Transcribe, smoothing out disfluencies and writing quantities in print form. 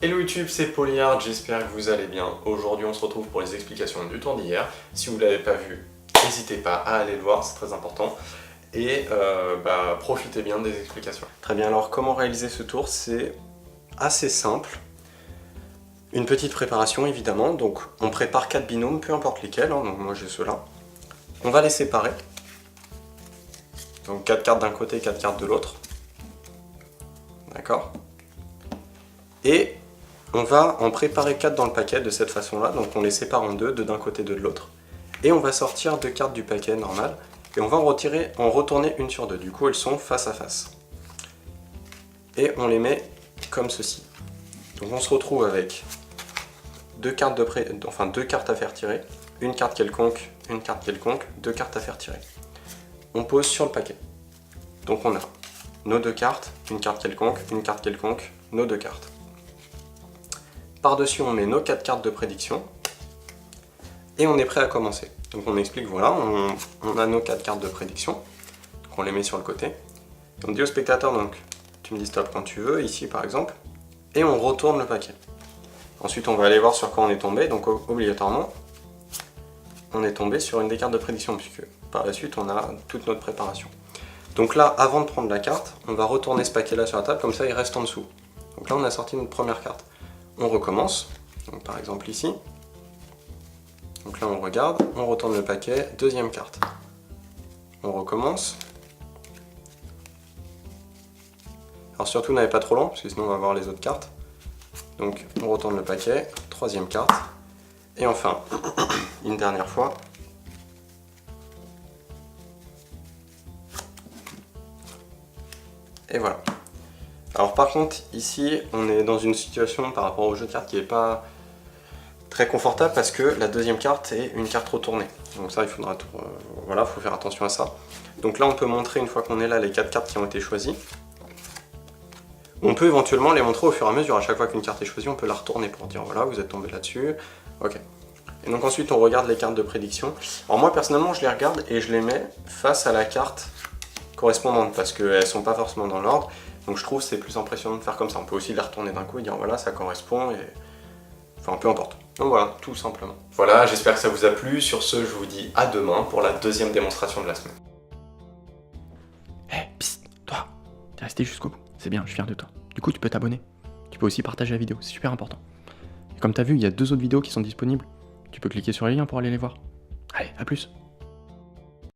Hello YouTube, c'est Polyard, j'espère que vous allez bien. Aujourd'hui on se retrouve pour les explications du tour d'hier. Si vous ne l'avez pas vu, n'hésitez pas à aller le voir, c'est très important. Et profitez bien des explications. Très bien, alors comment réaliser ce tour? C'est assez simple. Une petite préparation évidemment, donc on prépare 4 binômes, peu importe lesquels, hein, donc moi j'ai ceux-là. On va les séparer. Donc 4 cartes d'un côté, 4 cartes de l'autre. D'accord? Et on va en préparer 4 dans le paquet de cette façon-là, donc on les sépare en deux, d'un côté, deux de l'autre. Et on va sortir 2 cartes du paquet normal, et on va en retourner une sur deux. Du coup, elles sont face à face. Et on les met comme ceci. Donc on se retrouve avec 2 cartes, deux cartes à faire tirer, une carte quelconque, 2 cartes à faire tirer. On pose sur le paquet. Donc on a nos 2 cartes, une carte quelconque, nos 2 cartes. Par-dessus, on met nos 4 cartes de prédiction et on est prêt à commencer. Donc on explique, voilà, on a nos 4 cartes de prédiction, donc on les met sur le côté. On dit au spectateur, donc tu me dis stop quand tu veux, ici par exemple, et on retourne le paquet. Ensuite, on va aller voir sur quoi on est tombé, donc obligatoirement, on est tombé sur une des cartes de prédiction, puisque par la suite, on a toute notre préparation. Donc là, avant de prendre la carte, on va retourner ce paquet-là sur la table, comme ça il reste en dessous. Donc là, on a sorti notre première carte. On recommence, donc par exemple ici. Donc là on regarde, on retourne le paquet, deuxième carte. On recommence. Alors surtout n'allez pas trop lent, parce que sinon on va voir les autres cartes. Donc on retourne le paquet, troisième carte. Et enfin, une dernière fois. Et voilà. Alors par contre, ici, on est dans une situation par rapport au jeu de cartes qui n'est pas très confortable parce que la deuxième carte est une carte retournée. Donc ça, il faudra voilà, faut faire attention à ça. Donc là, on peut montrer, une fois qu'on est là, les 4 cartes qui ont été choisies. On peut éventuellement les montrer au fur et à mesure. À chaque fois qu'une carte est choisie, on peut la retourner pour dire voilà, vous êtes tombé là-dessus. Ok. Et donc ensuite, on regarde les cartes de prédiction. Alors moi, personnellement, je les regarde et je les mets face à la carte correspondante parce qu'elles ne sont pas forcément dans l'ordre. Donc je trouve que c'est plus impressionnant de faire comme ça. On peut aussi les retourner d'un coup et dire voilà, ça correspond, et enfin peu importe. Donc voilà, tout simplement. Voilà, j'espère que ça vous a plu. Sur ce, je vous dis à demain pour la deuxième démonstration de la semaine. Hé, psst, toi, t'es resté jusqu'au bout. C'est bien, je suis fier de toi. Du coup, tu peux t'abonner. Tu peux aussi partager la vidéo, c'est super important. Et comme t'as vu, il y a 2 autres vidéos qui sont disponibles. Tu peux cliquer sur les liens pour aller les voir. Allez, à plus.